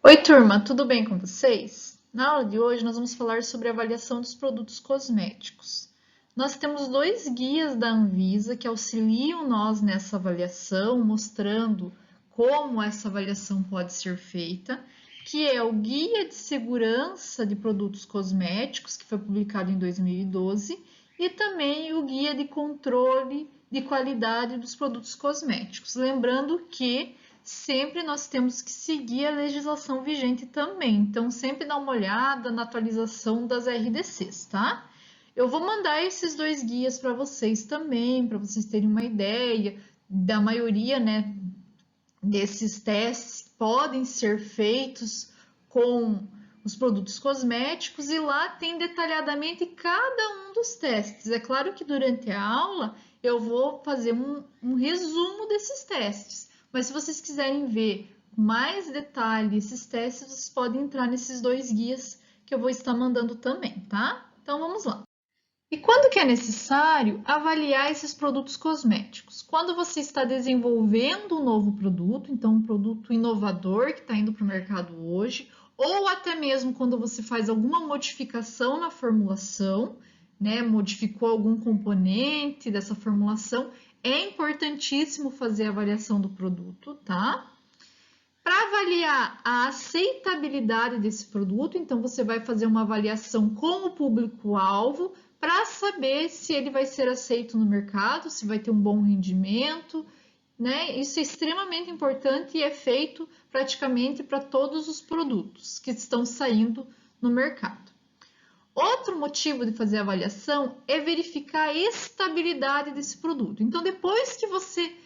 Oi, turma, tudo bem com vocês? Na aula de hoje, nós vamos falar sobre a avaliação dos produtos cosméticos. Nós temos dois guias da Anvisa que auxiliam nós nessa avaliação, mostrando como essa avaliação pode ser feita, que é o Guia de Segurança de Produtos Cosméticos, que foi publicado em 2012, e também o Guia de Controle de Qualidade dos Produtos Cosméticos. Lembrando que sempre nós temos que seguir a legislação vigente também. Então, sempre dá uma olhada na atualização das RDCs, tá? Eu vou mandar esses dois guias para vocês também, para vocês terem uma ideia da maioria, né, desses testes podem ser feitos com os produtos cosméticos e lá tem detalhadamente cada um dos testes. É claro que durante a aula eu vou fazer um resumo desses testes, mas se vocês quiserem ver mais detalhe esses testes, vocês podem entrar nesses dois guias que eu vou estar mandando também, tá? Então vamos lá. E quando que é necessário avaliar esses produtos cosméticos? Quando você está desenvolvendo um novo produto, então um produto inovador que está indo para o mercado hoje, ou até mesmo quando você faz alguma modificação na formulação, né? Modificou algum componente dessa formulação, é importantíssimo fazer a avaliação do produto, tá? Para avaliar a aceitabilidade desse produto, então você vai fazer uma avaliação com o público-alvo para saber se ele vai ser aceito no mercado, se vai ter um bom rendimento, né? Isso é extremamente importante e é feito praticamente para todos os produtos que estão saindo no mercado. Outro motivo de fazer a avaliação é verificar a estabilidade desse produto. Então, depois que você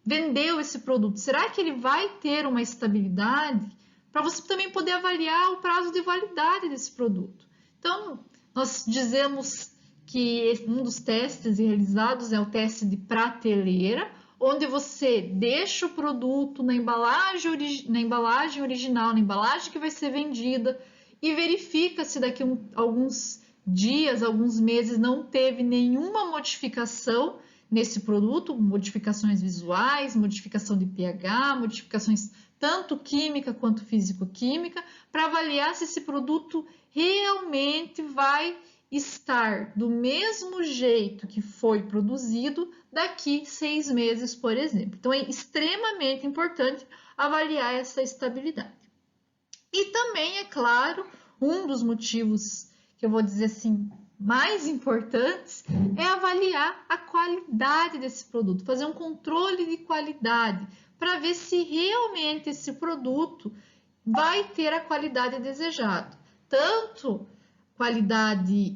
vendeu esse produto, será que ele vai ter uma estabilidade? Para você também poder avaliar o prazo de validade desse produto. Então, nós dizemos que um dos testes realizados é o teste de prateleira, onde você deixa o produto na embalagem original, na embalagem que vai ser vendida, e verifica se daqui a alguns dias, alguns meses, não teve nenhuma modificação nesse produto, modificações visuais, modificação de pH, modificações tanto química quanto físico-química, para avaliar se esse produto realmente vai estar do mesmo jeito que foi produzido daqui 6 meses, por exemplo. Então, é extremamente importante avaliar essa estabilidade. E também, é claro, um dos motivos que eu vou dizer assim, mais importantes, é avaliar a qualidade desse produto, fazer um controle de qualidade, para ver se realmente esse produto vai ter a qualidade desejada. Tanto qualidade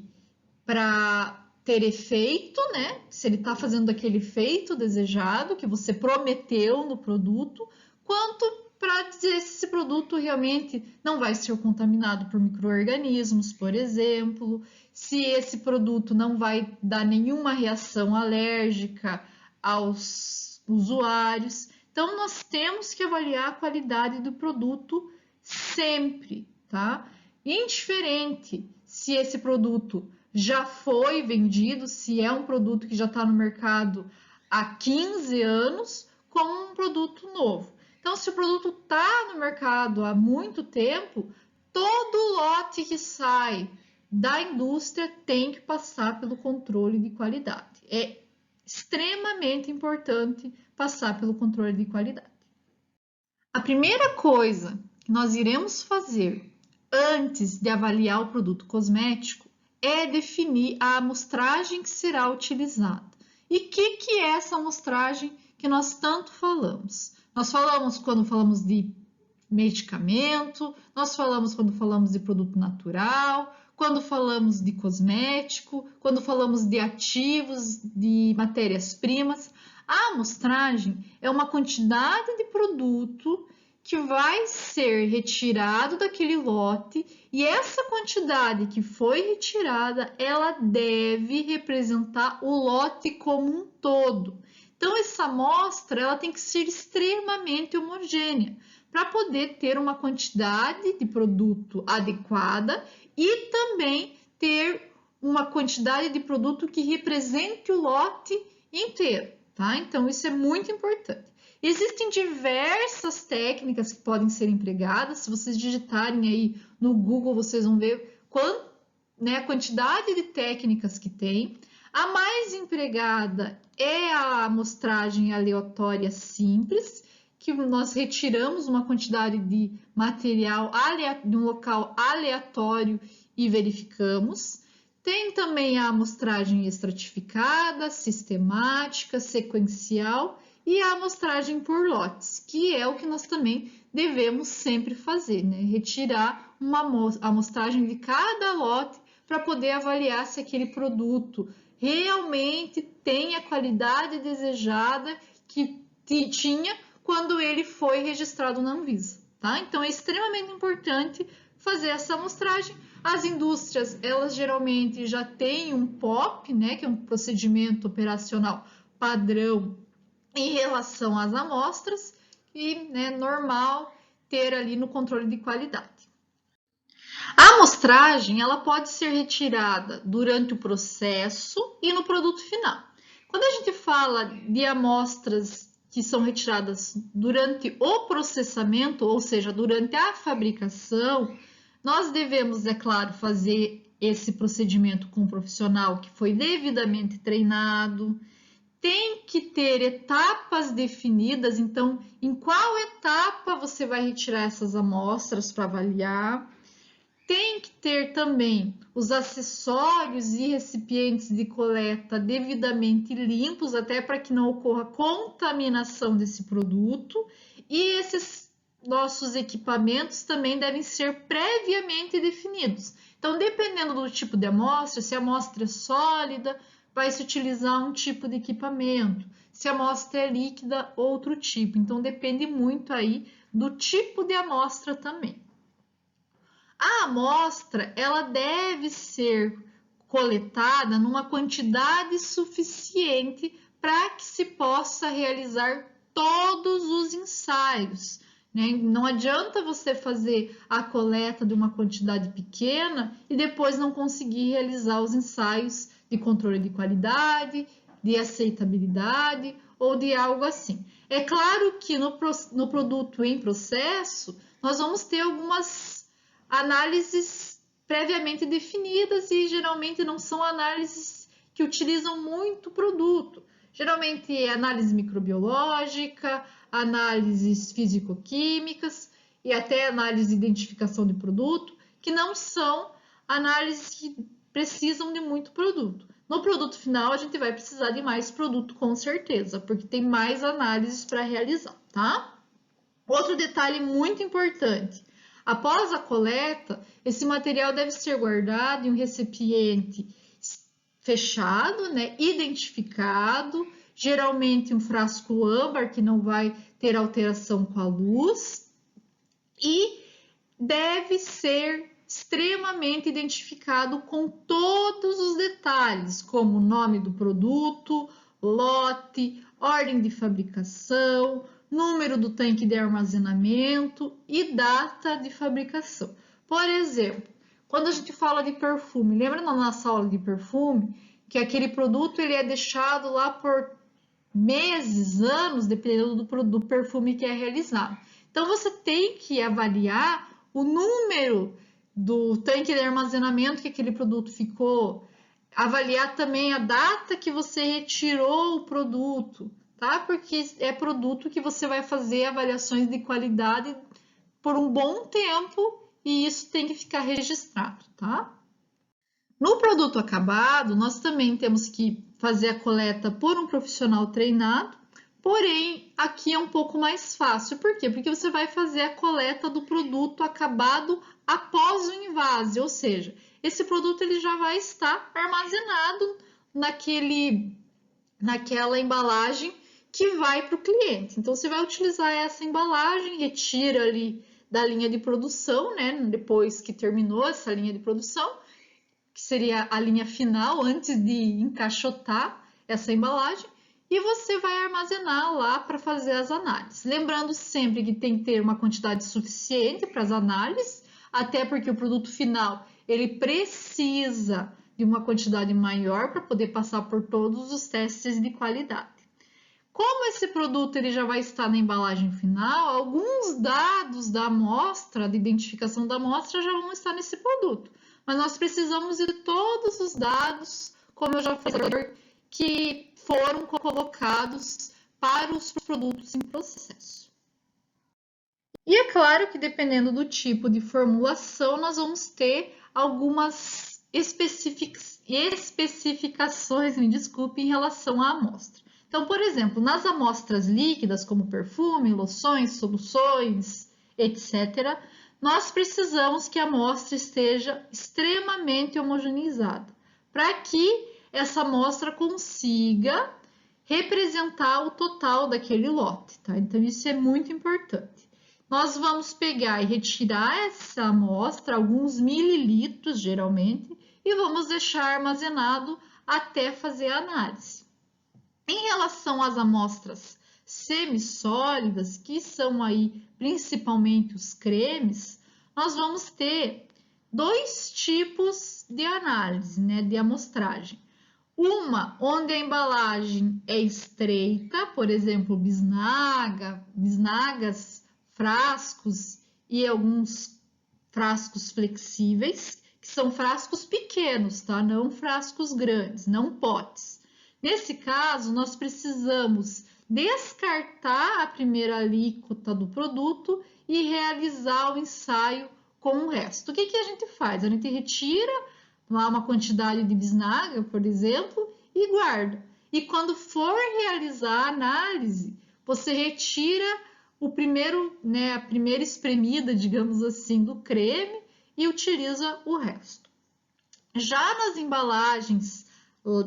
para ter efeito, né? Se ele está fazendo aquele efeito desejado que você prometeu no produto, quanto para dizer se esse produto realmente não vai ser contaminado por micro-organismos, por exemplo, se esse produto não vai dar nenhuma reação alérgica aos usuários. Então, nós temos que avaliar a qualidade do produto sempre, tá? Indiferente se esse produto já foi vendido, se é um produto que já está no mercado há 15 anos, como um produto novo. Então, se o produto está no mercado há muito tempo, todo lote que sai da indústria tem que passar pelo controle de qualidade. É extremamente importante passar pelo controle de qualidade. A primeira coisa que nós iremos fazer antes de avaliar o produto cosmético é definir a amostragem que será utilizada. E o que é essa amostragem que nós tanto falamos? Nós falamos quando falamos de medicamento, nós falamos quando falamos de produto natural, quando falamos de cosmético, quando falamos de ativos, de matérias-primas. A amostragem é uma quantidade de produto que vai ser retirado daquele lote e essa quantidade que foi retirada, ela deve representar o lote como um todo. Então, essa amostra ela tem que ser extremamente homogênea para poder ter uma quantidade de produto adequada e também ter uma quantidade de produto que represente o lote inteiro, tá? Então, isso é muito importante. Existem diversas técnicas que podem ser empregadas. Se vocês digitarem aí no Google, vocês vão ver a quantidade de técnicas que tem. A mais empregada é a amostragem aleatória simples, que nós retiramos uma quantidade de material de um local aleatório e verificamos. Tem também a amostragem estratificada, sistemática, sequencial e a amostragem por lotes, que é o que nós também devemos sempre fazer, né? Retirar uma amostragem de cada lote para poder avaliar se aquele produto realmente tem a qualidade desejada que tinha quando ele foi registrado na Anvisa, tá? Então é extremamente importante fazer essa amostragem. As indústrias, elas geralmente já têm um POP, né, que é um procedimento operacional padrão em relação às amostras e, né, normal ter ali no controle de qualidade. A amostragem, ela pode ser retirada durante o processo e no produto final. Quando a gente fala de amostras que são retiradas durante o processamento, ou seja, durante a fabricação, nós devemos, é claro, fazer esse procedimento com um profissional que foi devidamente treinado, tem que ter etapas definidas, então, em qual etapa você vai retirar essas amostras para avaliar. Tem que ter também os acessórios e recipientes de coleta devidamente limpos, até para que não ocorra contaminação desse produto. E esses nossos equipamentos também devem ser previamente definidos. Então, dependendo do tipo de amostra, se a amostra é sólida, vai se utilizar um tipo de equipamento. Se a amostra é líquida, outro tipo. Então, depende muito aí do tipo de amostra também. A amostra, ela deve ser coletada numa quantidade suficiente para que se possa realizar todos os ensaios, né? Não adianta você fazer a coleta de uma quantidade pequena e depois não conseguir realizar os ensaios de controle de qualidade, de aceitabilidade ou de algo assim. É claro que no produto em processo, nós vamos ter algumas análises previamente definidas e geralmente não são análises que utilizam muito produto. Geralmente é análise microbiológica, análises físico-químicas e até análise de identificação de produto, que não são análises que precisam de muito produto. No produto final, a gente vai precisar de mais produto com certeza, porque tem mais análises para realizar, tá? Outro detalhe muito importante. Após a coleta, esse material deve ser guardado em um recipiente fechado, né, identificado, geralmente um frasco âmbar que não vai ter alteração com a luz e deve ser extremamente identificado com todos os detalhes, como o nome do produto, lote, ordem de fabricação, número do tanque de armazenamento e data de fabricação. Por exemplo, quando a gente fala de perfume, lembra na nossa aula de perfume que aquele produto ele é deixado lá por meses, anos, dependendo do perfume que é realizado. Então, você tem que avaliar o número do tanque de armazenamento que aquele produto ficou, avaliar também a data que você retirou o produto, tá? Porque é produto que você vai fazer avaliações de qualidade por um bom tempo e isso tem que ficar registrado, tá? No produto acabado, nós também temos que fazer a coleta por um profissional treinado, porém, aqui é um pouco mais fácil. Por quê? Porque você vai fazer a coleta do produto acabado após o invase, ou seja, esse produto ele já vai estar armazenado naquela embalagem que vai para o cliente. Então, você vai utilizar essa embalagem, retira ali da linha de produção, né? Depois que terminou essa linha de produção, que seria a linha final antes de encaixotar essa embalagem, e você vai armazenar lá para fazer as análises. Lembrando sempre que tem que ter uma quantidade suficiente para as análises, até porque o produto final ele precisa de uma quantidade maior para poder passar por todos os testes de qualidade. Como esse produto ele já vai estar na embalagem final, alguns dados da amostra, de identificação da amostra, já vão estar nesse produto. Mas nós precisamos de todos os dados, como eu já falei, que foram colocados para os produtos em processo. E é claro que dependendo do tipo de formulação, nós vamos ter algumas especificações, me desculpe, em relação à amostra. Então, por exemplo, nas amostras líquidas, como perfume, loções, soluções, etc., nós precisamos que a amostra esteja extremamente homogeneizada, para que essa amostra consiga representar o total daquele lote, tá? Então, isso é muito importante. Nós vamos pegar e retirar essa amostra, alguns mililitros geralmente, e vamos deixar armazenado até fazer a análise. Em relação às amostras semissólidas, que são aí principalmente os cremes, nós vamos ter dois tipos de análise, né, de amostragem. Uma onde a embalagem é estreita, por exemplo, bisnagas, frascos e alguns frascos flexíveis, que são frascos pequenos, tá? Não frascos grandes, não potes. Nesse caso, nós precisamos descartar a primeira alíquota do produto e realizar o ensaio com o resto. O que que a gente faz? A gente retira uma quantidade de bisnaga, por exemplo, e guarda. E quando for realizar a análise, você retira o primeiro, né, a primeira espremida, digamos assim, do creme e utiliza o resto. Já nas embalagens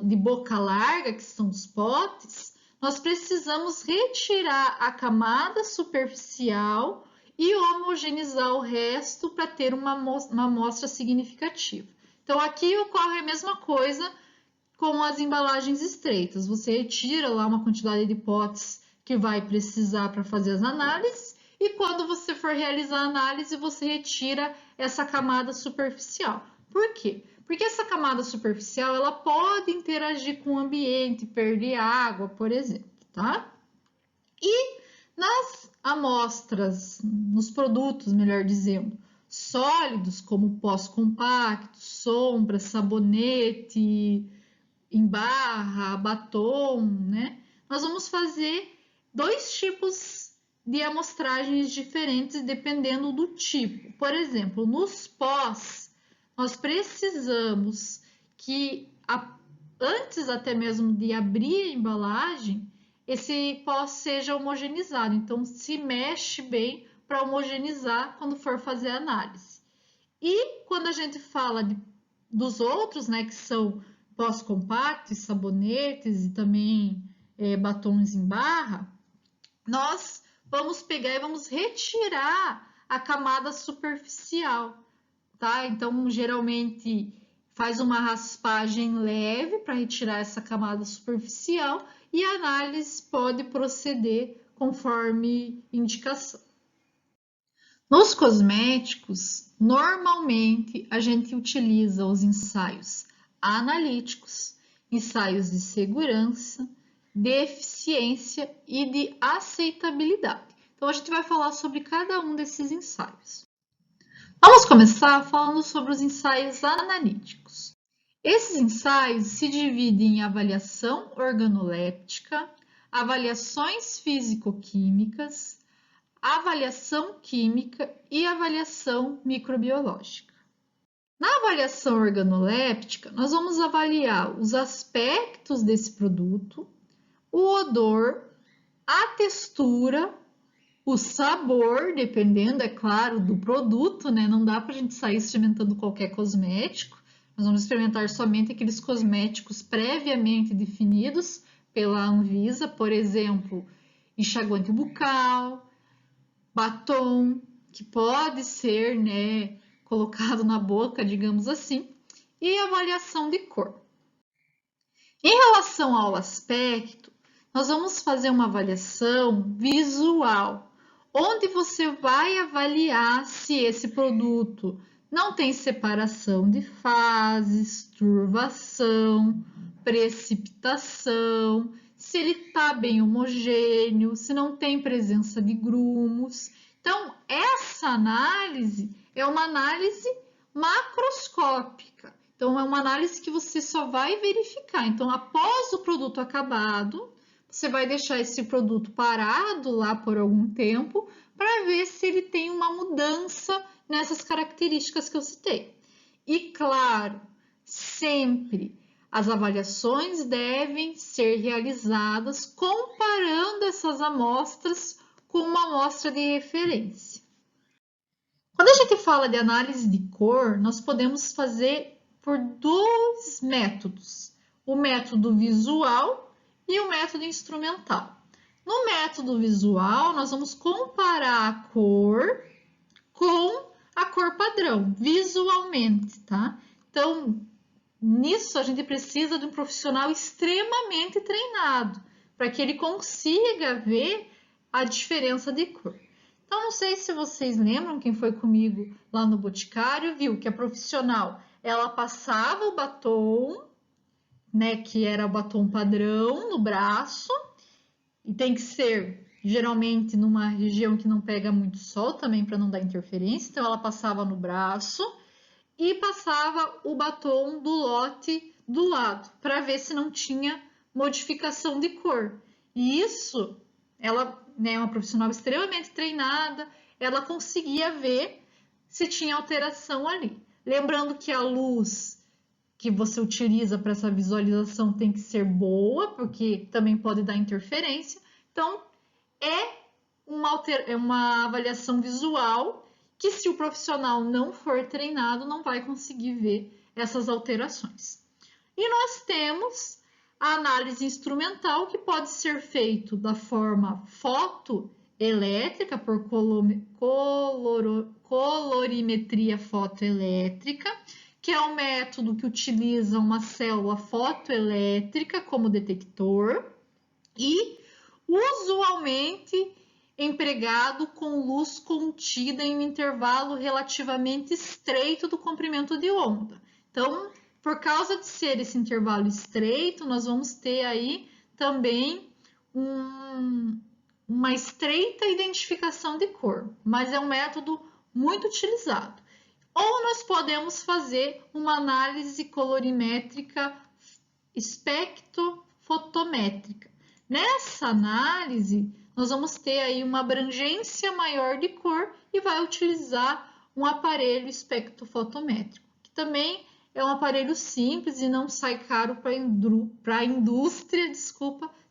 de boca larga, que são os potes, nós precisamos retirar a camada superficial e homogeneizar o resto para ter uma amostra significativa. Então, aqui ocorre a mesma coisa com as embalagens estreitas. Você retira lá uma quantidade de potes que vai precisar para fazer as análises e quando você for realizar a análise, você retira essa camada superficial. Por quê? Porque essa camada superficial, ela pode interagir com o ambiente, perder água, por exemplo, tá? E nas amostras, nos produtos, melhor dizendo, sólidos, como pós-compacto, sombra, sabonete, em barra, batom, né? Nós vamos fazer dois tipos de amostragens diferentes dependendo do tipo. Por exemplo, nos pós, nós precisamos que antes até mesmo de abrir a embalagem, esse pó seja homogeneizado. Então, se mexe bem para homogeneizar quando for fazer a análise. E quando a gente fala dos outros, né, que são pós-compactos, sabonetes e também batons em barra, nós vamos pegar e vamos retirar a camada superficial, tá? Então, geralmente faz uma raspagem leve para retirar essa camada superficial e a análise pode proceder conforme indicação. Nos cosméticos, normalmente a gente utiliza os ensaios analíticos, ensaios de segurança, de eficiência e de aceitabilidade. Então, a gente vai falar sobre cada um desses ensaios. Vamos começar falando sobre os ensaios analíticos. Esses ensaios se dividem em avaliação organoléptica, avaliações físico-químicas, avaliação química e avaliação microbiológica. Na avaliação organoléptica, nós vamos avaliar os aspectos desse produto, o odor, a textura, o sabor, dependendo, é claro, do produto, né? Não dá para a gente sair experimentando qualquer cosmético. Nós vamos experimentar somente aqueles cosméticos previamente definidos pela Anvisa, por exemplo, enxaguante bucal, batom, que pode ser, né, colocado na boca, digamos assim, e avaliação de cor. Em relação ao aspecto, nós vamos fazer uma avaliação visual, onde você vai avaliar se esse produto não tem separação de fases, turvação, precipitação, se ele está bem homogêneo, se não tem presença de grumos. Então, essa análise é uma análise macroscópica. Então, é uma análise que você só vai verificar. Então, após o produto acabado, você vai deixar esse produto parado lá por algum tempo para ver se ele tem uma mudança nessas características que eu citei. E, claro, sempre as avaliações devem ser realizadas comparando essas amostras com uma amostra de referência. Quando a gente fala de análise de cor, nós podemos fazer por dois métodos: o método visual e o método instrumental. No método visual, nós vamos comparar a cor com a cor padrão, visualmente, tá? Então, nisso a gente precisa de um profissional extremamente treinado, para que ele consiga ver a diferença de cor. Então, não sei se vocês lembram, quem foi comigo lá no Boticário, viu que a profissional, ela passava o batom, né, que era o batom padrão no braço, e tem que ser geralmente numa região que não pega muito sol também para não dar interferência, então ela passava no braço e passava o batom do lote do lado para ver se não tinha modificação de cor. E isso, ela é uma profissional extremamente treinada, ela conseguia ver se tinha alteração ali. Lembrando que a luz que você utiliza para essa visualização tem que ser boa, porque também pode dar interferência. Então, é uma avaliação visual que, se o profissional não for treinado, não vai conseguir ver essas alterações. E nós temos a análise instrumental, que pode ser feito da forma fotoelétrica, por colorimetria fotoelétrica, que é um método que utiliza uma célula fotoelétrica como detector e usualmente empregado com luz contida em um intervalo relativamente estreito do comprimento de onda. Então, por causa de ser esse intervalo estreito, nós vamos ter aí também uma estreita identificação de cor, mas é um método muito utilizado. Ou nós podemos fazer uma análise colorimétrica espectrofotométrica. Nessa análise, nós vamos ter aí uma abrangência maior de cor e vai utilizar um aparelho espectrofotométrico, que também é um aparelho simples e não sai caro para a indústria,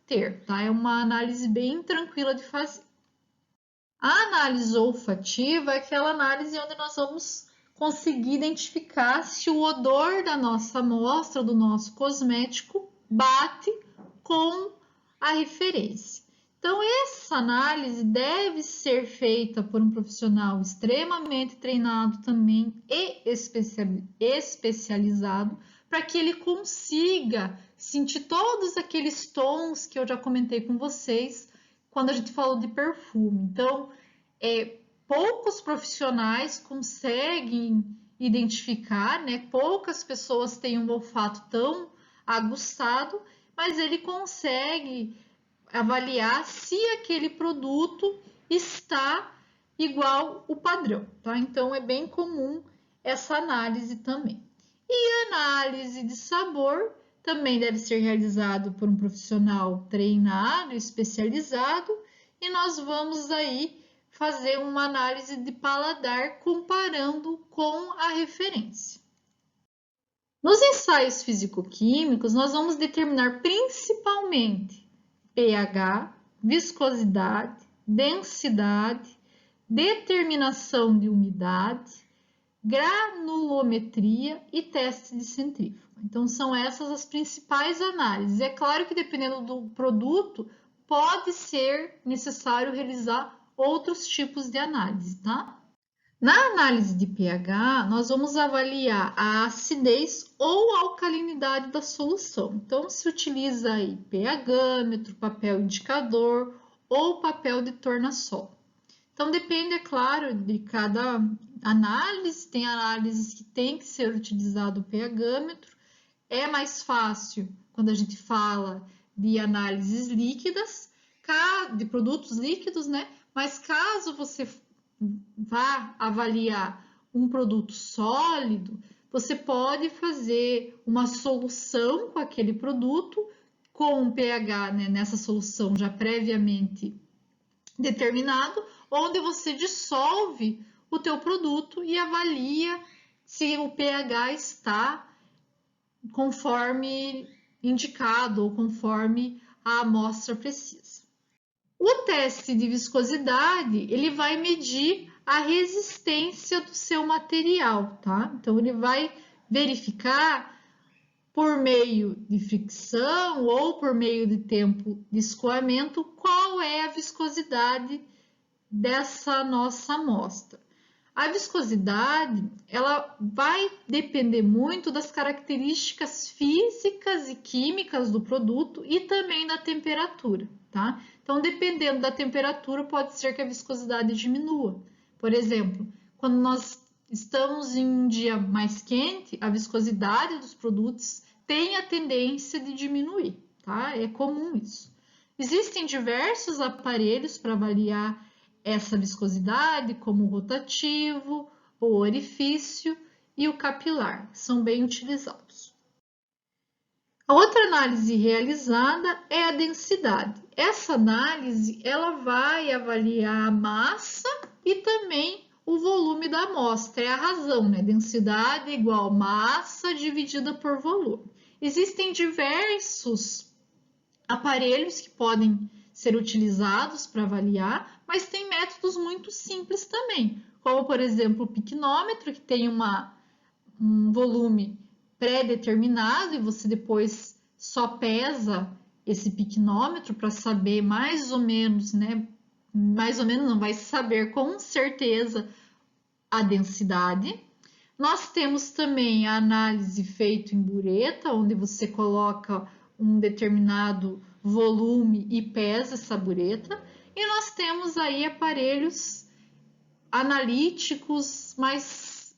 ter, tá? É uma análise bem tranquila de fazer. A análise olfativa é aquela análise onde nós vamos conseguir identificar se o odor da nossa amostra, do nosso cosmético, bate com a referência. Então, essa análise deve ser feita por um profissional extremamente treinado também e especializado, para que ele consiga sentir todos aqueles tons que eu já comentei com vocês quando a gente falou de perfume. Então, poucos profissionais conseguem identificar, né? Poucas pessoas têm um olfato tão aguçado, mas ele consegue avaliar se aquele produto está igual o padrão, tá? Então, é bem comum essa análise também. E a análise de sabor também deve ser realizado por um profissional treinado, especializado, e nós vamos aí fazer uma análise de paladar comparando com a referência. Nos ensaios físico-químicos, nós vamos determinar principalmente pH, viscosidade, densidade, determinação de umidade, granulometria e teste de centrífuga. Então, são essas as principais análises. É claro que, dependendo do produto, pode ser necessário realizar outros tipos de análise, tá? Na análise de pH, nós vamos avaliar a acidez ou alcalinidade da solução. Então, se utiliza aí pH-metro, papel indicador ou papel de tornassol. Então, depende, é claro, de cada análise. Tem análises que tem que ser utilizado o pH-metro. É mais fácil quando a gente fala de análises líquidas, de produtos líquidos, né? Mas caso você vá avaliar um produto sólido, você pode fazer uma solução com aquele produto, com um pH, né, nessa solução já previamente determinado, onde você dissolve o teu produto e avalia se o pH está conforme indicado ou conforme a amostra precisa. O teste de viscosidade, ele vai medir a resistência do seu material, tá? Então, ele vai verificar por meio de fricção ou por meio de tempo de escoamento qual é a viscosidade dessa nossa amostra. A viscosidade, ela vai depender muito das características físicas e químicas do produto e também da temperatura, tá? Então, dependendo da temperatura, pode ser que a viscosidade diminua. Por exemplo, quando nós estamos em um dia mais quente, a viscosidade dos produtos tem a tendência de diminuir, tá? É comum isso. Existem diversos aparelhos para avaliar essa viscosidade, como o rotativo, o orifício e o capilar, são bem utilizados. A outra análise realizada é a densidade. Essa análise ela vai avaliar a massa e também o volume da amostra, é a razão, né? Densidade igual massa dividida por volume. Existem diversos aparelhos que podem ser utilizados para avaliar, mas tem métodos muito simples também, como por exemplo o piquenômetro, que tem um volume pré-determinado e você depois só pesa esse piquenômetro para saber mais ou menos, né? Mais ou menos não, vai saber com certeza a densidade. Nós temos também a análise feita em bureta, onde você coloca um determinado volume e pesa essa bureta. E nós temos aí aparelhos analíticos mais,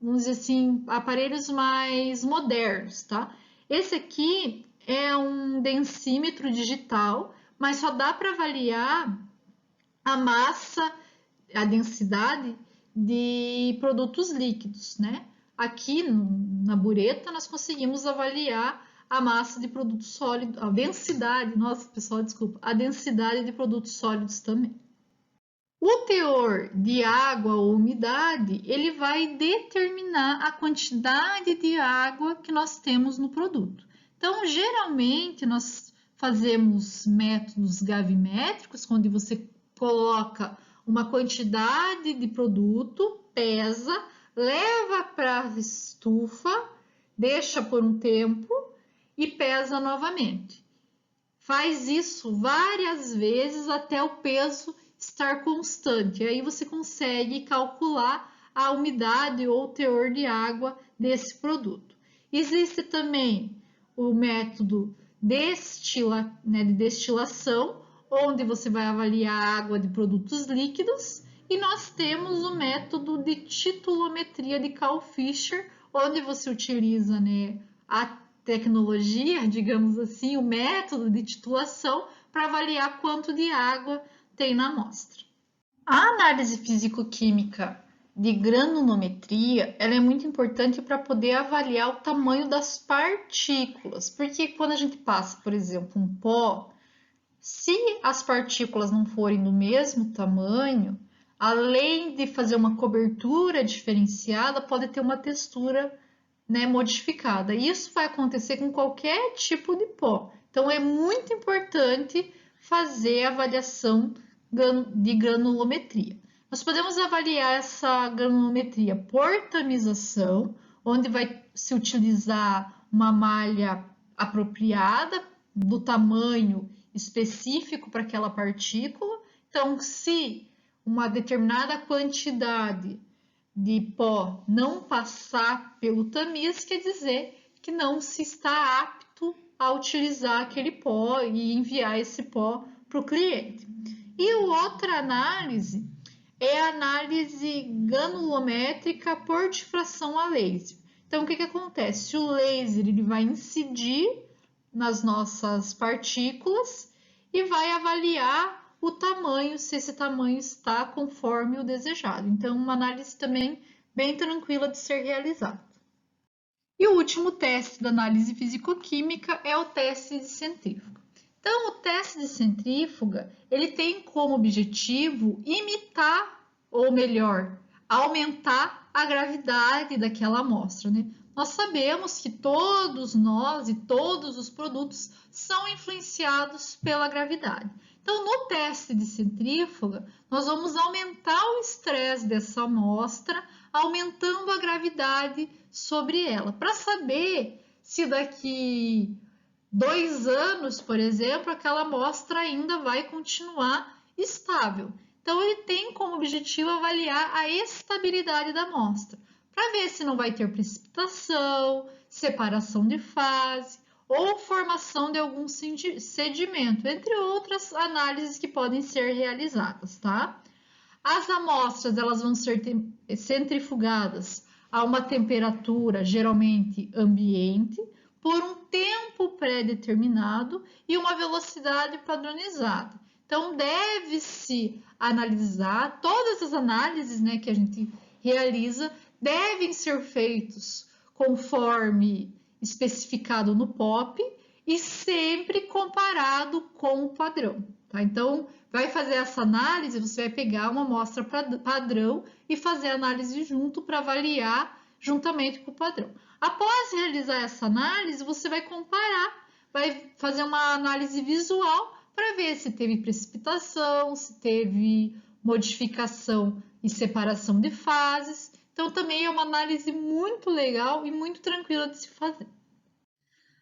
vamos dizer assim, aparelhos mais modernos, tá? Esse aqui é um densímetro digital, mas só dá para avaliar a massa, a densidade de produtos líquidos, né? Aqui na bureta nós conseguimos avaliar a massa de produtos sólidos, a densidade, nossa pessoal, desculpa, a densidade de produtos sólidos também. O teor de água ou umidade, ele vai determinar a quantidade de água que nós temos no produto. Então, geralmente, nós fazemos métodos gravimétricos, onde você coloca uma quantidade de produto, pesa, leva para a estufa, deixa por um tempo e pesa novamente. Faz isso várias vezes até o peso estar constante. Aí você consegue calcular a umidade ou teor de água desse produto. Existe também o método de destilação, onde você vai avaliar a água de produtos líquidos, e nós temos o método de titulometria de Carl-Fisher, onde você utiliza, né, a tecnologia, digamos assim, o método de titulação para avaliar quanto de água tem na amostra. A análise físico-química de granulometria, ela é muito importante para poder avaliar o tamanho das partículas, porque quando a gente passa, por exemplo, um pó, se as partículas não forem do mesmo tamanho, além de fazer uma cobertura diferenciada, pode ter uma textura, né, modificada. Isso vai acontecer com qualquer tipo de pó. Então, é muito importante fazer a avaliação de granulometria. Nós podemos avaliar essa granulometria por tamização, onde vai se utilizar uma malha apropriada, do tamanho específico para aquela partícula. Então, se uma determinada quantidade de pó não passar pelo tamiz, quer dizer que não se está apto a utilizar aquele pó e enviar esse pó para o cliente. E outra análise é a análise granulométrica por difração a laser. Então, o que acontece? O laser ele vai incidir nas nossas partículas e vai avaliar o tamanho, se esse tamanho está conforme o desejado. Então, uma análise também bem tranquila de ser realizada. E o último teste da análise físico-química é o teste de centrífuga. Então, o teste de centrífuga, ele tem como objetivo imitar, ou melhor, aumentar a gravidade daquela amostra, né? Nós sabemos que todos nós e todos os produtos são influenciados pela gravidade. Então, no teste de centrífuga, nós vamos aumentar o estresse dessa amostra, aumentando a gravidade sobre ela, para saber se daqui 2 anos, por exemplo, aquela amostra ainda vai continuar estável. Então, ele tem como objetivo avaliar a estabilidade da amostra, para ver se não vai ter precipitação, separação de fase ou formação de algum sedimento, entre outras análises que podem ser realizadas, tá? As amostras elas vão ser centrifugadas a uma temperatura geralmente ambiente, por um tempo pré-determinado e uma velocidade padronizada. Então, deve-se analisar, todas as análises, né, que a gente realiza devem ser feitos conforme especificado no POP e sempre comparado com o padrão. Tá? Então, vai fazer essa análise, você vai pegar uma amostra padrão e fazer a análise junto para avaliar juntamente com o padrão. Após realizar essa análise, você vai comparar, vai fazer uma análise visual para ver se teve precipitação, se teve modificação e separação de fases. Então, também é uma análise muito legal e muito tranquila de se fazer.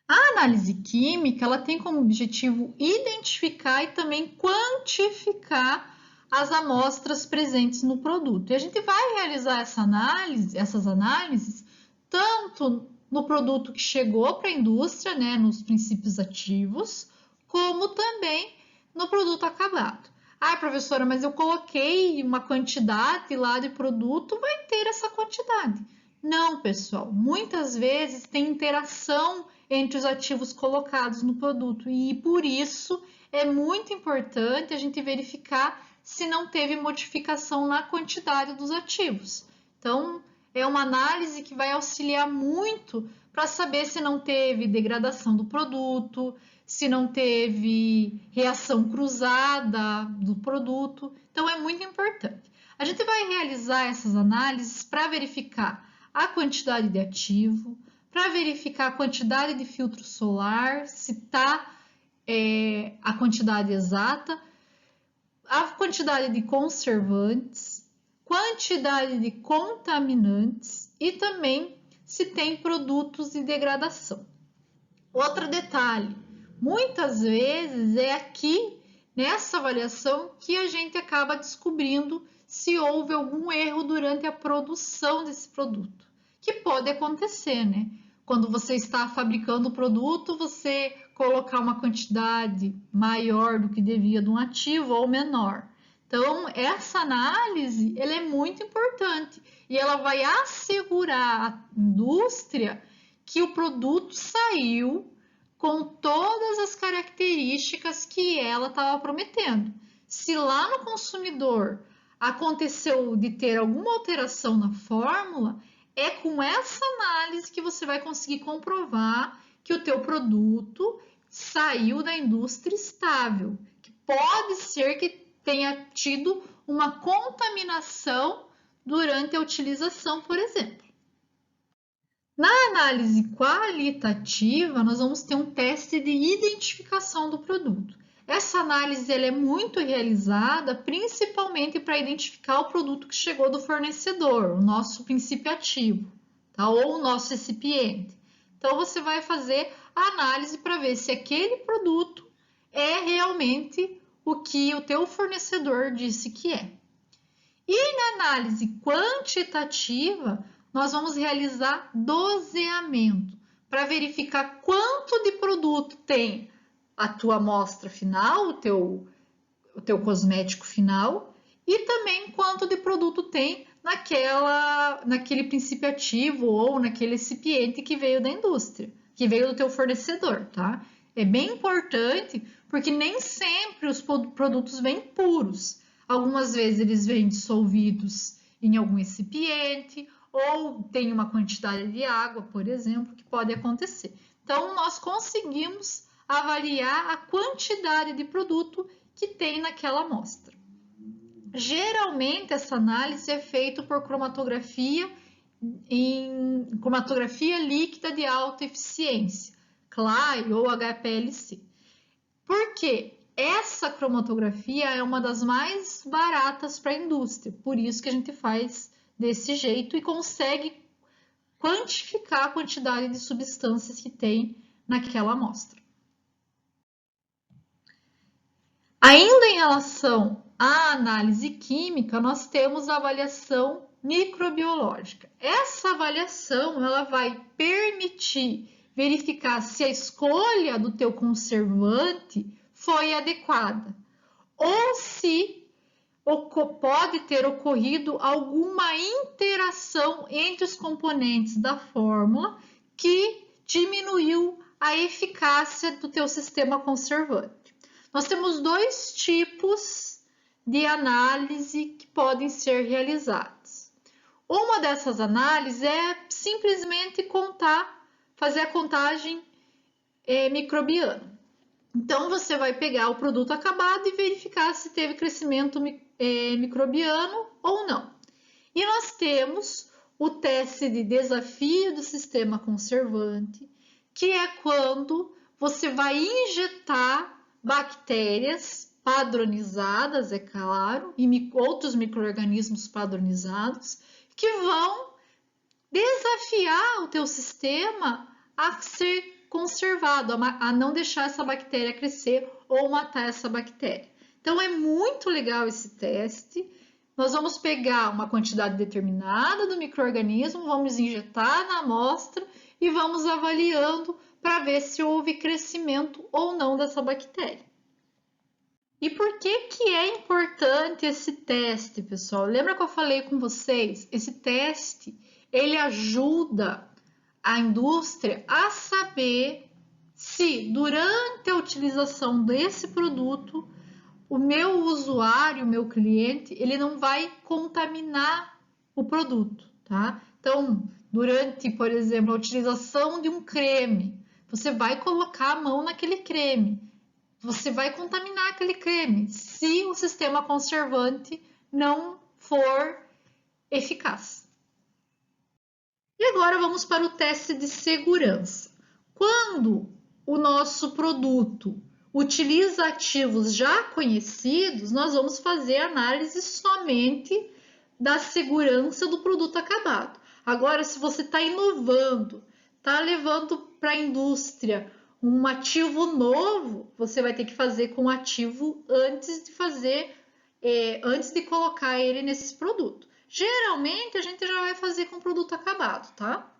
A análise química, ela tem como objetivo identificar e também quantificar as amostras presentes no produto. E a gente vai realizar essas análises, tanto no produto que chegou para a indústria, né, nos princípios ativos, como também no produto acabado. Ah, professora, mas eu coloquei uma quantidade lá de produto, vai ter essa quantidade. Não, pessoal, muitas vezes tem interação entre os ativos colocados no produto e por isso é muito importante a gente verificar se não teve modificação na quantidade dos ativos. Então, é uma análise que vai auxiliar muito para saber se não teve degradação do produto, se não teve reação cruzada do produto. Então, é muito importante. A gente vai realizar essas análises para verificar a quantidade de ativo, para verificar a quantidade de filtro solar, se está a quantidade exata, a quantidade de conservantes, quantidade de contaminantes e também se tem produtos de degradação. Outro detalhe, muitas vezes é aqui nessa avaliação que a gente acaba descobrindo se houve algum erro durante a produção desse produto, que pode acontecer, né? Quando você está fabricando o produto, você colocar uma quantidade maior do que devia de um ativo ou menor. Então, essa análise ela é muito importante e ela vai assegurar à indústria que o produto saiu com todas as características que ela estava prometendo. Se lá no consumidor aconteceu de ter alguma alteração na fórmula, é com essa análise que você vai conseguir comprovar que o teu produto saiu da indústria estável, que pode ser que tenha tido uma contaminação durante a utilização, por exemplo. Na análise qualitativa, nós vamos ter um teste de identificação do produto. Essa análise ela é muito realizada principalmente para identificar o produto que chegou do fornecedor, o nosso princípio ativo, tá? Ou o nosso recipiente. Então, você vai fazer a análise para ver se aquele produto é realmente o que o teu fornecedor disse que é. E na análise quantitativa, nós vamos realizar doseamento para verificar quanto de produto tem a tua amostra final, o teu cosmético final, e também quanto de produto tem naquele princípio ativo ou naquele recipiente que veio da indústria, que veio do teu fornecedor, tá? É bem importante porque nem sempre os produtos vêm puros. Algumas vezes eles vêm dissolvidos em algum recipiente ou tem uma quantidade de água, por exemplo, que pode acontecer. Então, nós conseguimos avaliar a quantidade de produto que tem naquela amostra. Geralmente, essa análise é feita por cromatografia em cromatografia líquida de alta eficiência, CLAI ou HPLC. Por quê? Essa cromatografia é uma das mais baratas para a indústria, por isso que a gente faz desse jeito e consegue quantificar a quantidade de substâncias que tem naquela amostra. Ainda em relação à análise química, nós temos a avaliação microbiológica. Essa avaliação ela vai permitir verificar se a escolha do teu conservante foi adequada ou se pode ter ocorrido alguma interação entre os componentes da fórmula que diminuiu a eficácia do teu sistema conservante. Nós temos dois tipos de análise que podem ser realizadas. Uma dessas análises é simplesmente fazer a contagem microbiana. Então, você vai pegar o produto acabado e verificar se teve crescimento microbiano ou não. E nós temos o teste de desafio do sistema conservante, que é quando você vai injetar bactérias padronizadas, é claro, e outros micro-organismos padronizados, que vão desafiar o teu sistema a ser conservado, a não deixar essa bactéria crescer ou matar essa bactéria. Então, é muito legal esse teste. Nós vamos pegar uma quantidade determinada do micro-organismo, vamos injetar na amostra e vamos avaliando para ver se houve crescimento ou não dessa bactéria. E por que é importante esse teste, pessoal? Lembra que eu falei com vocês? Esse teste, ele ajuda a indústria a saber se durante a utilização desse produto o meu usuário, o meu cliente, ele não vai contaminar o produto, tá? Então, durante, por exemplo, a utilização de um creme, você vai colocar a mão naquele creme, você vai contaminar aquele creme se o sistema conservante não for eficaz. E agora vamos para o teste de segurança. Quando o nosso produto utiliza ativos já conhecidos, nós vamos fazer análise somente da segurança do produto acabado. Agora, se você está inovando, está levando para a indústria um ativo novo, você vai ter que fazer com o ativo antes de colocar ele nesse produto. Geralmente, a gente já vai fazer com o produto acabado, tá?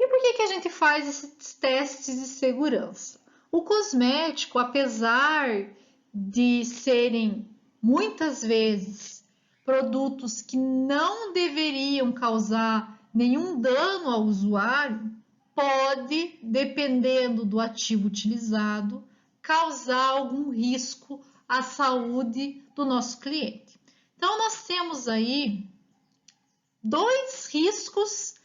E por que a gente faz esses testes de segurança? O cosmético, apesar de serem muitas vezes produtos que não deveriam causar nenhum dano ao usuário, pode, dependendo do ativo utilizado, causar algum risco à saúde do nosso cliente. Então, nós temos aí dois riscos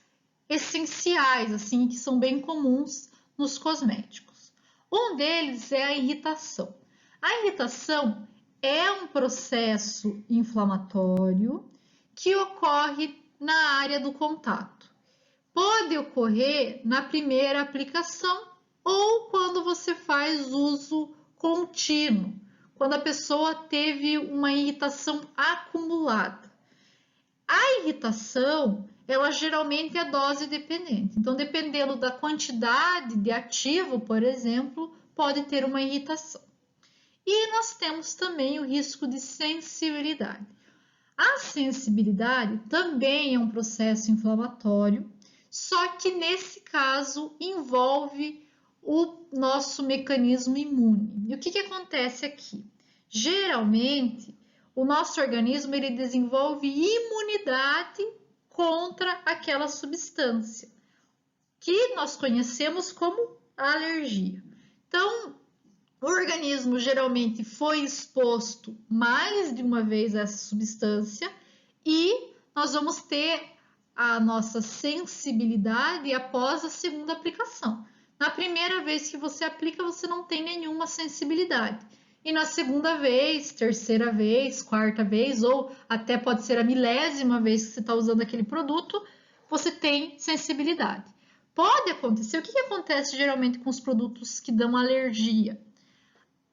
essenciais, assim, que são bem comuns nos cosméticos. Um deles é a irritação. A irritação é um processo inflamatório que ocorre na área do contato. Pode ocorrer na primeira aplicação ou quando você faz uso contínuo, quando a pessoa teve uma irritação acumulada. A irritação, ela geralmente é dose dependente. Então, dependendo da quantidade de ativo, por exemplo, pode ter uma irritação. E nós temos também o risco de sensibilidade. A sensibilidade também é um processo inflamatório, só que nesse caso envolve o nosso mecanismo imune. E o que acontece aqui? Geralmente, o nosso organismo ele desenvolve imunidade contra aquela substância, que nós conhecemos como alergia. Então, o organismo geralmente foi exposto mais de uma vez a essa substância e nós vamos ter a nossa sensibilidade após a segunda aplicação. Na primeira vez que você aplica, você não tem nenhuma sensibilidade. E na segunda vez, terceira vez, quarta vez, ou até pode ser a milésima vez que você está usando aquele produto, você tem sensibilidade. Pode acontecer, o que acontece geralmente com os produtos que dão alergia?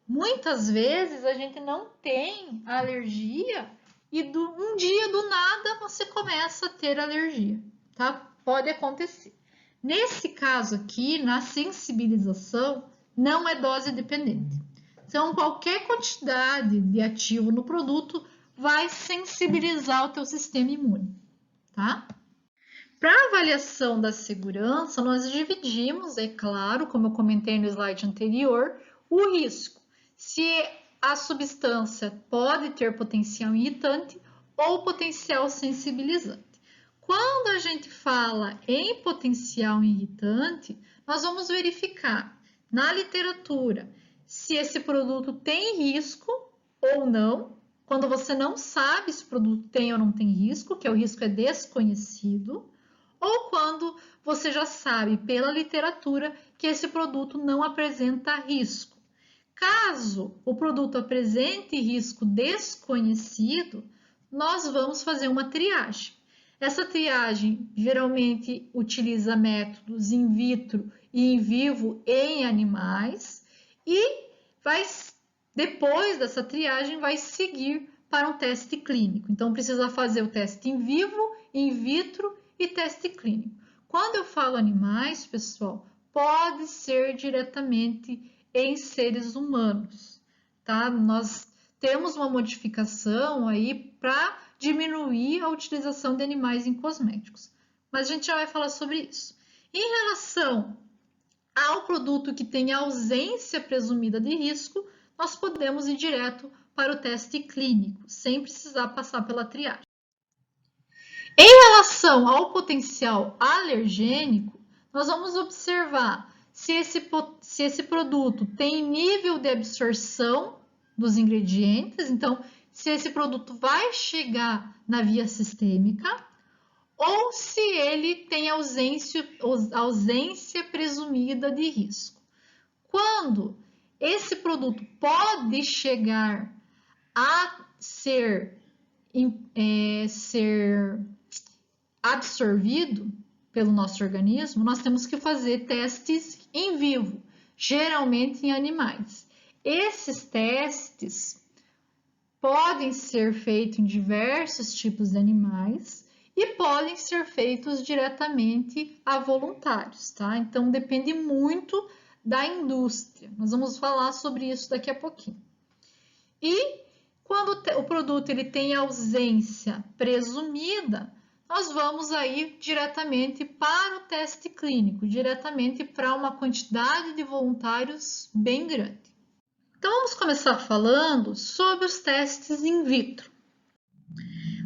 Muitas vezes a gente não tem alergia e um dia do nada você começa a ter alergia, tá? Pode acontecer. Nesse caso aqui, na sensibilização, não é dose dependente. Então, qualquer quantidade de ativo no produto vai sensibilizar o teu sistema imune, tá? Para avaliação da segurança, nós dividimos, é claro, como eu comentei no slide anterior, o risco. Se a substância pode ter potencial irritante ou potencial sensibilizante. Quando a gente fala em potencial irritante, nós vamos verificar na literatura se esse produto tem risco ou não. Quando você não sabe se o produto tem ou não tem risco, que o risco é desconhecido, ou quando você já sabe pela literatura que esse produto não apresenta risco. Caso o produto apresente risco desconhecido, nós vamos fazer uma triagem. Essa triagem geralmente utiliza métodos in vitro e in vivo em animais e depois dessa triagem vai seguir para um teste clínico. Então precisa fazer o teste in vivo, in vitro e teste clínico. Quando eu falo animais, pessoal, pode ser diretamente em seres humanos, tá? Nós temos uma modificação aí para diminuir a utilização de animais em cosméticos, mas a gente já vai falar sobre isso. Em relação ao produto que tem ausência presumida de risco, nós podemos ir direto para o teste clínico, sem precisar passar pela triagem. Em relação ao potencial alergênico, nós vamos observar se esse produto tem nível de absorção dos ingredientes, então, se esse produto vai chegar na via sistêmica, ou se ele tem ausência presumida de risco. Quando esse produto pode chegar a ser absorvido pelo nosso organismo, nós temos que fazer testes em vivo, geralmente em animais. Esses testes podem ser feitos em diversos tipos de animais e podem ser feitos diretamente a voluntários, tá? Então depende muito da indústria. Nós vamos falar sobre isso daqui a pouquinho. E quando o produto ele tem ausência presumida, nós vamos aí diretamente para o teste clínico, diretamente para uma quantidade de voluntários bem grande. Então, vamos começar falando sobre os testes in vitro.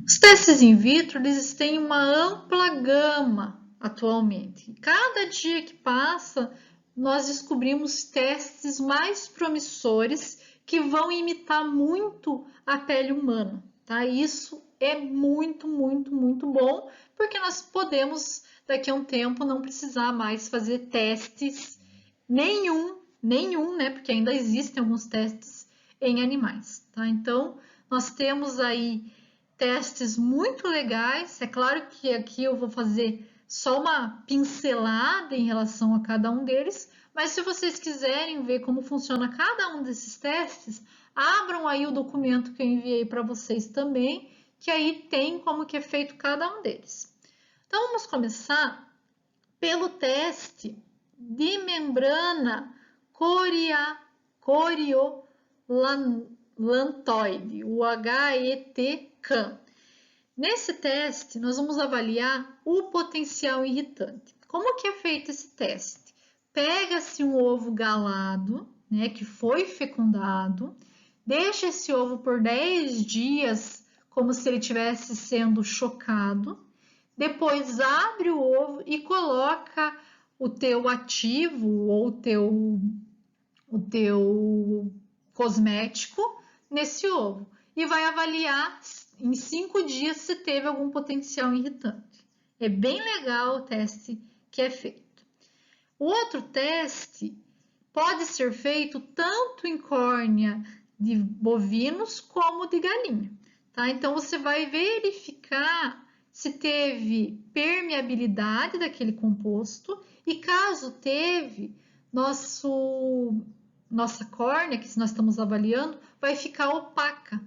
Os testes in vitro, eles têm uma ampla gama atualmente. Cada dia que passa, nós descobrimos testes mais promissores que vão imitar muito a pele humana, tá? Isso é muito, muito, muito bom, porque nós podemos, daqui a um tempo, não precisar mais fazer testes nenhum, né? Porque ainda existem alguns testes em animais, tá? Então, nós temos aí testes muito legais. É claro que aqui eu vou fazer só uma pincelada em relação a cada um deles, mas se vocês quiserem ver como funciona cada um desses testes, abram aí o documento que eu enviei para vocês também, que aí tem como que é feito cada um deles. Então, vamos começar pelo teste de membrana coriolantoide, o HET-CAM. Nesse teste, nós vamos avaliar o potencial irritante. Como que é feito esse teste? Pega-se um ovo galado, né, que foi fecundado, deixa esse ovo por 10 dias como se ele estivesse sendo chocado, depois abre o ovo e coloca o teu ativo ou o teu o teu cosmético nesse ovo e vai avaliar em 5 dias se teve algum potencial irritante. É bem legal o teste que é feito. O outro teste pode ser feito tanto em córnea de bovinos como de galinha, tá? Então você vai verificar se teve permeabilidade daquele composto e caso teve, nossa córnea, que nós estamos avaliando, vai ficar opaca.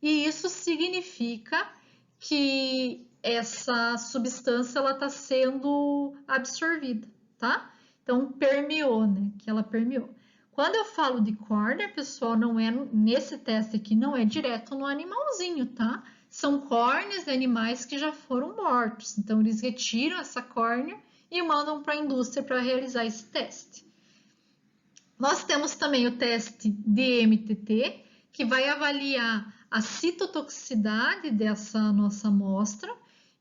E isso significa que essa substância está sendo absorvida, tá? Então, permeou, né? Que ela permeou. Quando eu falo de córnea, pessoal, não é nesse teste aqui, não é direto no animalzinho, tá? São córneas de animais que já foram mortos. Então, eles retiram essa córnea e mandam para a indústria para realizar esse teste. Nós temos também o teste DMTT, que vai avaliar a citotoxicidade dessa nossa amostra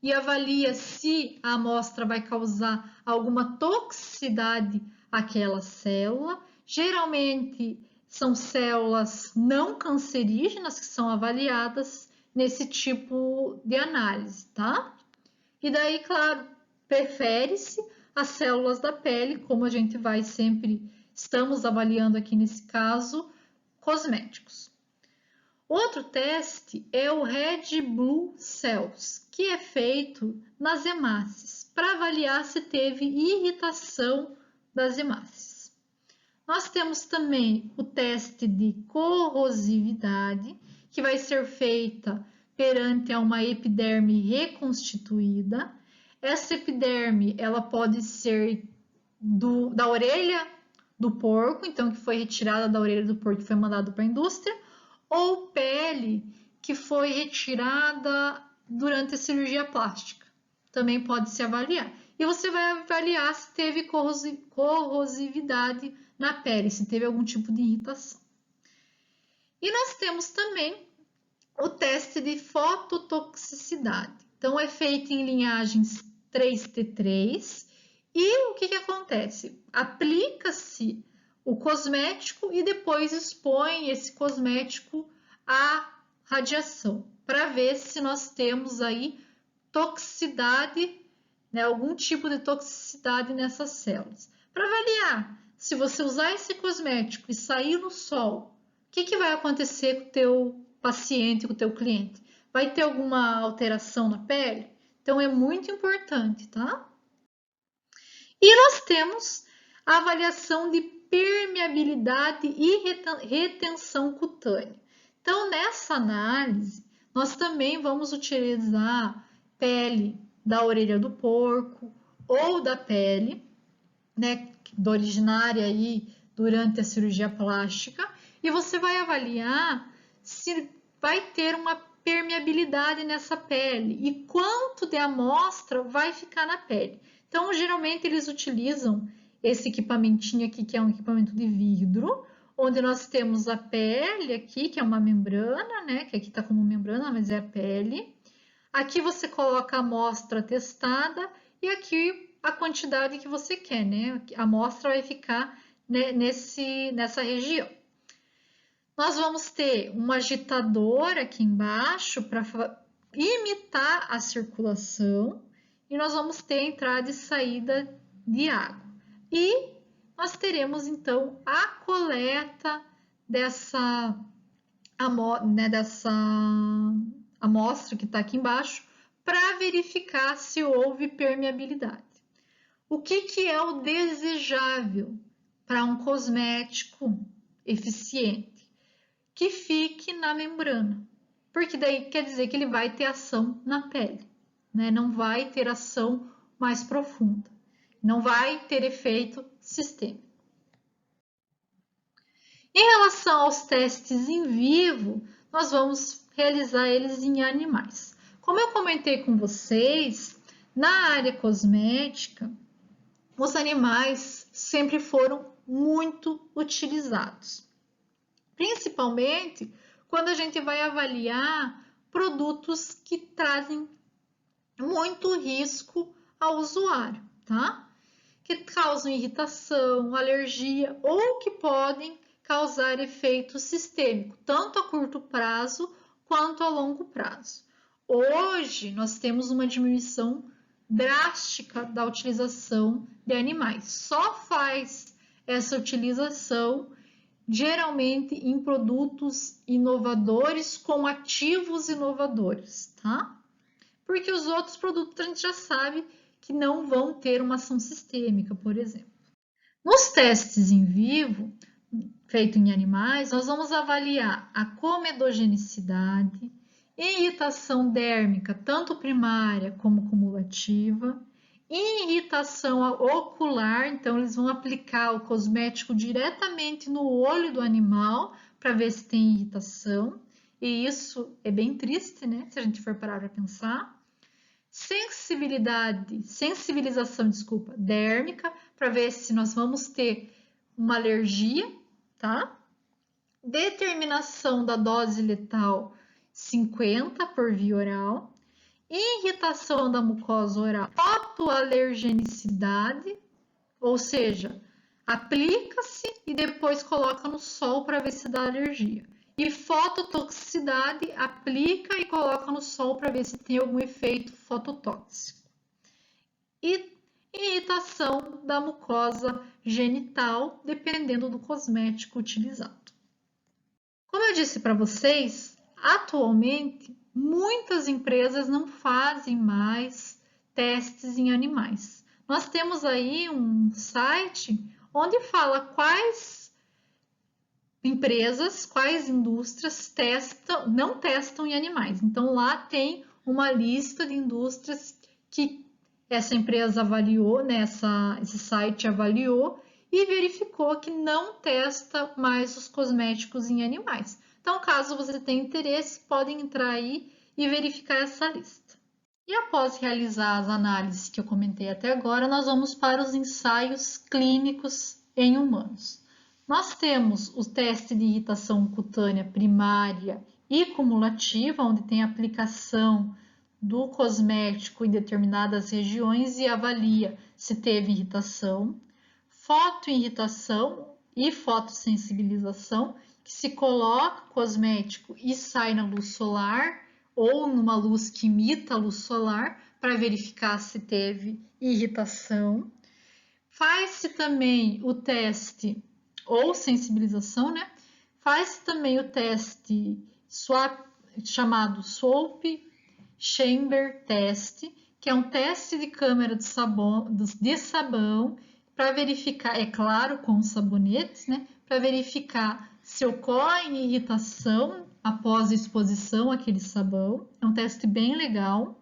e avalia se a amostra vai causar alguma toxicidade àquela célula. Geralmente são células não cancerígenas que são avaliadas nesse tipo de análise, tá? E daí, claro, prefere-se as células da pele, como a gente vai sempre, estamos avaliando aqui nesse caso, cosméticos. Outro teste é o Red Blue Cells, que é feito nas hemácias, para avaliar se teve irritação das hemácias. Nós temos também o teste de corrosividade, que vai ser feita perante uma epiderme reconstituída. Essa epiderme, ela pode ser da orelha do porco, então que foi retirada da orelha do porco e foi mandado para a indústria, ou pele que foi retirada durante a cirurgia plástica. Também pode se avaliar. E você vai avaliar se teve corrosividade na pele, se teve algum tipo de irritação. E nós temos também o teste de fototoxicidade. Então, é feito em linhagens 3T3 e o que acontece? Aplica-se o cosmético e depois expõe esse cosmético à radiação para ver se nós temos aí toxicidade, né, algum tipo de toxicidade nessas células. Para avaliar se você usar esse cosmético e sair no sol, o que vai acontecer com o teu paciente, com o teu cliente? Vai ter alguma alteração na pele? Então é muito importante, tá? E nós temos a avaliação de permeabilidade e retenção cutânea. Então, nessa análise, nós também vamos utilizar pele da orelha do porco ou da pele, né, originária aí durante a cirurgia plástica, e você vai avaliar se vai ter uma permeabilidade nessa pele e quanto de amostra vai ficar na pele. Então, geralmente eles utilizam esse equipamentinho aqui, que é um equipamento de vidro, onde nós temos a pele aqui, que é uma membrana, né? Que aqui tá como membrana, mas é a pele. Aqui você coloca a amostra testada e aqui a quantidade que você quer, né? A amostra vai ficar, né, nessa região. Nós vamos ter um agitador aqui embaixo para imitar a circulação e nós vamos ter entrada e saída de água. E nós teremos então a coleta dessa amostra que está aqui embaixo para verificar se houve permeabilidade. O que é o desejável para um cosmético eficiente? Que fique na membrana, porque daí quer dizer que ele vai ter ação na pele, né? Não vai ter ação mais profunda, não vai ter efeito sistêmico. Em relação aos testes em vivo, nós vamos realizar eles em animais. Como eu comentei com vocês, na área cosmética, os animais sempre foram muito utilizados. Principalmente quando a gente vai avaliar produtos que trazem muito risco ao usuário, tá? Que causam irritação, alergia ou que podem causar efeito sistêmico, tanto a curto prazo quanto a longo prazo. Hoje, nós temos uma diminuição drástica da utilização de animais. Só faz essa utilização geralmente em produtos inovadores com ativos inovadores, tá? Porque os outros produtos a gente já sabe que não vão ter uma ação sistêmica, por exemplo. Nos testes em vivo, feito em animais, nós vamos avaliar a comedogenicidade, irritação dérmica, tanto primária como cumulativa, irritação ocular, então eles vão aplicar o cosmético diretamente no olho do animal para ver se tem irritação, e isso é bem triste, né? Se a gente for parar para pensar. Sensibilização, dérmica, para ver se nós vamos ter uma alergia, tá? Determinação da dose letal 50 por via oral, irritação da mucosa oral, fotoalergenicidade, ou seja, aplica-se e depois coloca no sol para ver se dá alergia. E fototoxicidade, aplica e coloca no sol para ver se tem algum efeito fototóxico. E irritação da mucosa genital, dependendo do cosmético utilizado. Como eu disse para vocês, atualmente muitas empresas não fazem mais testes em animais. Nós temos aí um site onde fala quais empresas, quais indústrias não testam em animais. Então lá tem uma lista de indústrias que essa empresa avaliou, né, esse site avaliou e verificou que não testa mais os cosméticos em animais. Então, caso você tenha interesse, podem entrar aí e verificar essa lista. E após realizar as análises que eu comentei até agora, nós vamos para os ensaios clínicos em humanos. Nós temos o teste de irritação cutânea primária e cumulativa, onde tem aplicação do cosmético em determinadas regiões e avalia se teve irritação. Fotoirritação e fotossensibilização, que se coloca o cosmético e sai na luz solar ou numa luz que imita a luz solar para verificar se teve irritação. Faz-se também o teste ou sensibilização, né? Faz-se também o teste chamado Soap Chamber Test, que é um teste de câmara de sabão para verificar, é claro, com sabonetes, né? Para verificar se ocorre irritação após a exposição àquele sabão. É um teste bem legal.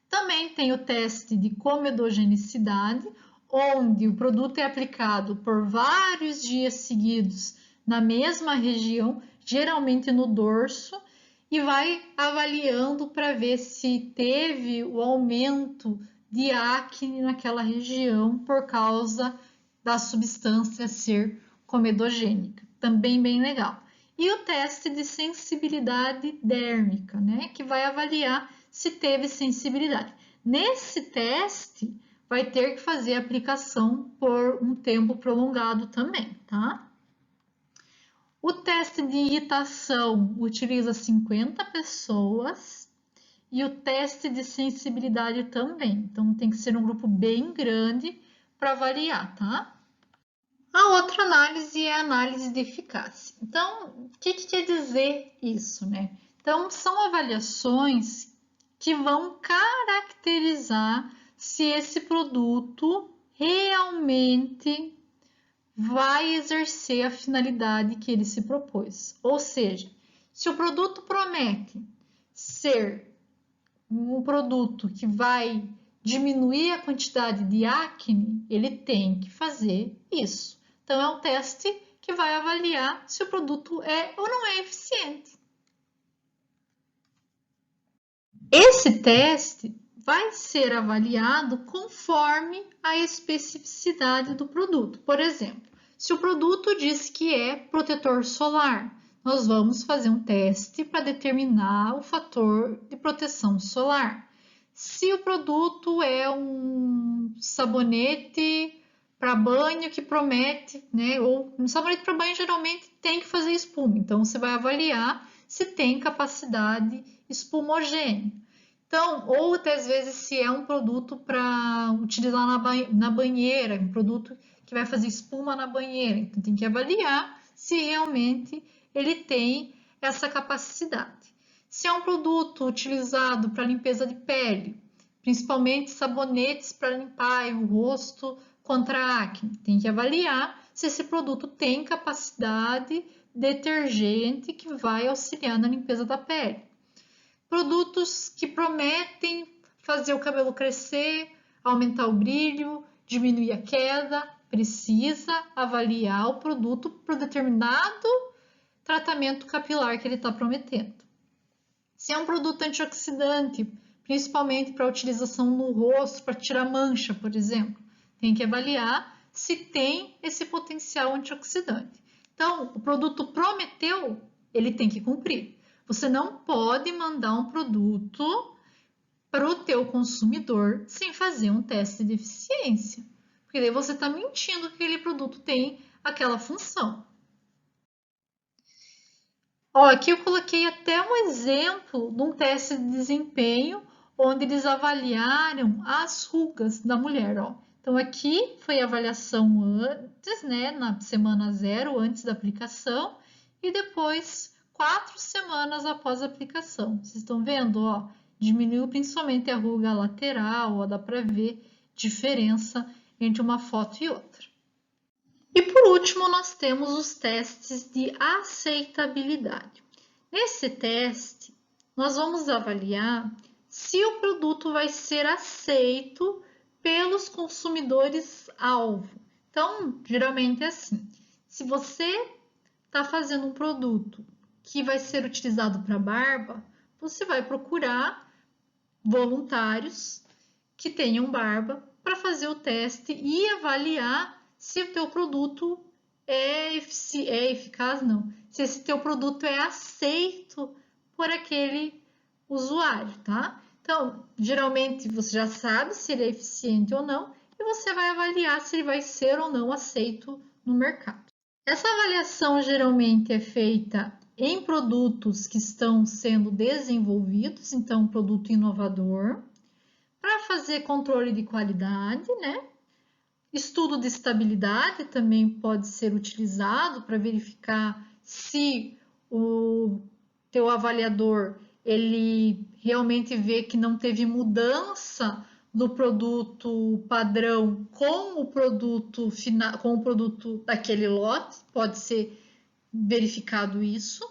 Também tem o teste de comedogenicidade, onde o produto é aplicado por vários dias seguidos na mesma região, geralmente no dorso, e vai avaliando para ver se teve o aumento de acne naquela região por causa da substância ser comedogênica. Também bem legal. E o teste de sensibilidade dérmica, né, que vai avaliar se teve sensibilidade. Nesse teste, vai ter que fazer a aplicação por um tempo prolongado também, tá? O teste de irritação utiliza 50 pessoas e o teste de sensibilidade também. Então, tem que ser um grupo bem grande para avaliar, tá? A outra análise é a análise de eficácia. Então, o que quer dizer isso, né? Então, são avaliações que vão caracterizar se esse produto realmente vai exercer a finalidade que ele se propôs. Ou seja, se o produto promete ser um produto que vai diminuir a quantidade de acne, ele tem que fazer isso. Então, é um teste que vai avaliar se o produto é ou não é eficiente. Esse teste vai ser avaliado conforme a especificidade do produto. Por exemplo, se o produto diz que é protetor solar, nós vamos fazer um teste para determinar o fator de proteção solar. Se o produto é um sabonete para banho que promete, né? Ou um sabonete para banho geralmente tem que fazer espuma. Então você vai avaliar se tem capacidade espumogênea. Então, ou até às vezes se é um produto para utilizar na banheira, um produto que vai fazer espuma na banheira. Então tem que avaliar se realmente ele tem essa capacidade. Se é um produto utilizado para limpeza de pele, principalmente sabonetes para limpar o rosto contra a acne, tem que avaliar se esse produto tem capacidade detergente que vai auxiliar na limpeza da pele. Produtos que prometem fazer o cabelo crescer, aumentar o brilho, diminuir a queda, precisa avaliar o produto para o determinado tratamento capilar que ele está prometendo. Se é um produto antioxidante, principalmente para utilização no rosto, para tirar mancha, por exemplo, tem que avaliar se tem esse potencial antioxidante. Então, o produto prometeu, ele tem que cumprir. Você não pode mandar um produto para o teu consumidor sem fazer um teste de eficiência, porque daí você está mentindo que aquele produto tem aquela função. Ó, aqui eu coloquei até um exemplo de um teste de desempenho onde eles avaliaram as rugas da mulher, ó. Então aqui foi a avaliação antes, né, na semana 0, antes da aplicação, e depois 4 semanas após a aplicação. Vocês estão vendo, ó, diminuiu principalmente a ruga lateral, ó, dá para ver diferença entre uma foto e outra. E por último, nós temos os testes de aceitabilidade. Nesse teste, nós vamos avaliar se o produto vai ser aceito pelos consumidores-alvo. Então, geralmente é assim: se você está fazendo um produto que vai ser utilizado para barba, você vai procurar voluntários que tenham barba para fazer o teste e avaliar se o teu produto é eficaz, não. Se esse teu produto é aceito por aquele usuário, tá? Então, geralmente você já sabe se ele é eficiente ou não e você vai avaliar se ele vai ser ou não aceito no mercado. Essa avaliação geralmente é feita em produtos que estão sendo desenvolvidos, então produto inovador, para fazer controle de qualidade, né? Estudo de estabilidade também pode ser utilizado para verificar se o teu avaliador ele realmente vê que não teve mudança do produto padrão com o produto final, com o produto daquele lote, pode ser verificado isso.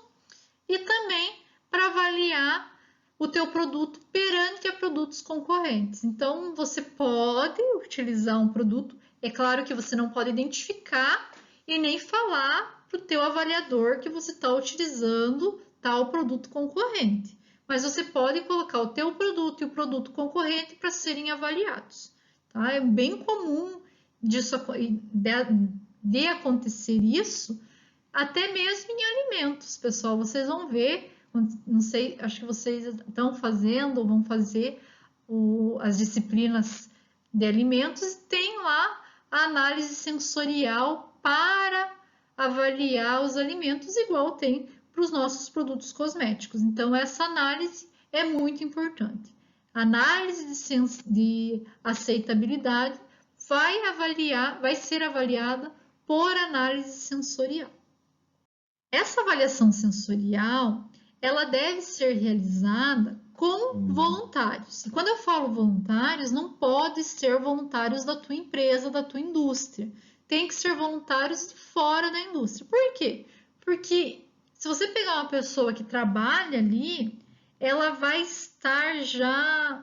E também para avaliar o teu produto perante a produtos concorrentes. Então, você pode utilizar um produto. É claro que você não pode identificar e nem falar para o teu avaliador que você está utilizando tal produto concorrente. Mas você pode colocar o teu produto e o produto concorrente para serem avaliados. Tá? É bem comum de acontecer isso, até mesmo em alimentos, pessoal. Vocês vão ver, não sei, acho que vocês estão fazendo ou vão fazer as disciplinas de alimentos e tem lá a análise sensorial para avaliar os alimentos, igual tem para os nossos produtos cosméticos. Então, essa análise é muito importante. A análise de aceitabilidade vai ser avaliada por análise sensorial. Essa avaliação sensorial, ela deve ser realizada com voluntários. E quando eu falo voluntários, não pode ser voluntários da tua empresa, da tua indústria. Tem que ser voluntários de fora da indústria. Por quê? Porque se você pegar uma pessoa que trabalha ali, ela vai estar já,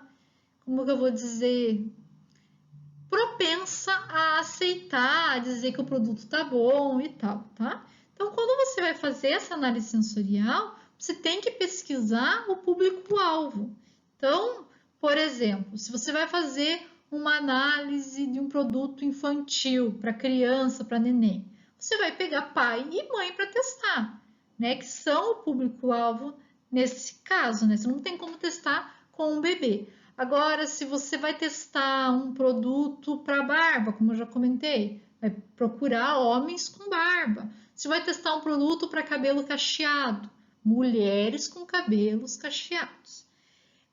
como que eu vou dizer, propensa a aceitar, a dizer que o produto tá bom e tal, tá? Então, quando você vai fazer essa análise sensorial, você tem que pesquisar o público-alvo. Então, por exemplo, se você vai fazer uma análise de um produto infantil para criança, para neném, você vai pegar pai e mãe para testar, né? Que são o público-alvo nesse caso, né? Você não tem como testar com um bebê. Agora, se você vai testar um produto para barba, como eu já comentei, vai procurar homens com barba. Se vai testar um produto para cabelo cacheado, mulheres com cabelos cacheados.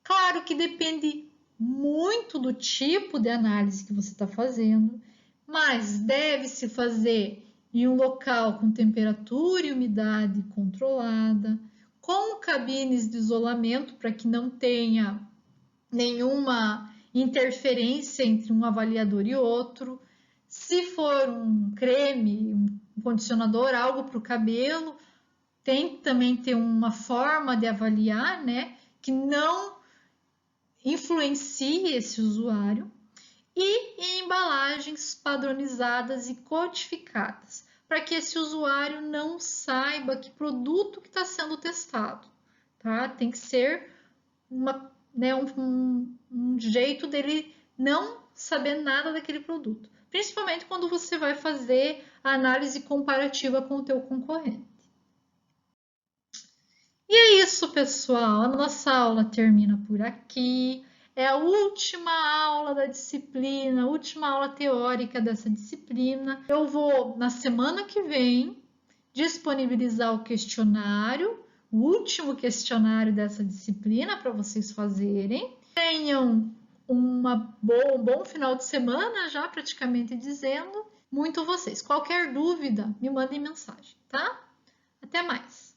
Claro que depende muito do tipo de análise que você está fazendo, mas deve-se fazer em um local com temperatura e umidade controlada, com cabines de isolamento para que não tenha nenhuma interferência entre um avaliador e outro. Se for um creme, um condicionador, algo para o cabelo, tem que também ter uma forma de avaliar, né, que não influencie esse usuário, e em embalagens padronizadas e codificadas, para que esse usuário não saiba que produto que está sendo testado, tá? Tem que ser um jeito dele não saber nada daquele produto, principalmente quando você vai fazer a análise comparativa com o teu concorrente. E é isso, pessoal. A nossa aula termina por aqui. É a última aula da disciplina, a última aula teórica dessa disciplina. Eu vou, na semana que vem, disponibilizar o questionário, o último questionário dessa disciplina para vocês fazerem. Tenham um bom final de semana, já praticamente dizendo. Muito vocês. Qualquer dúvida, me mandem mensagem, tá? Até mais!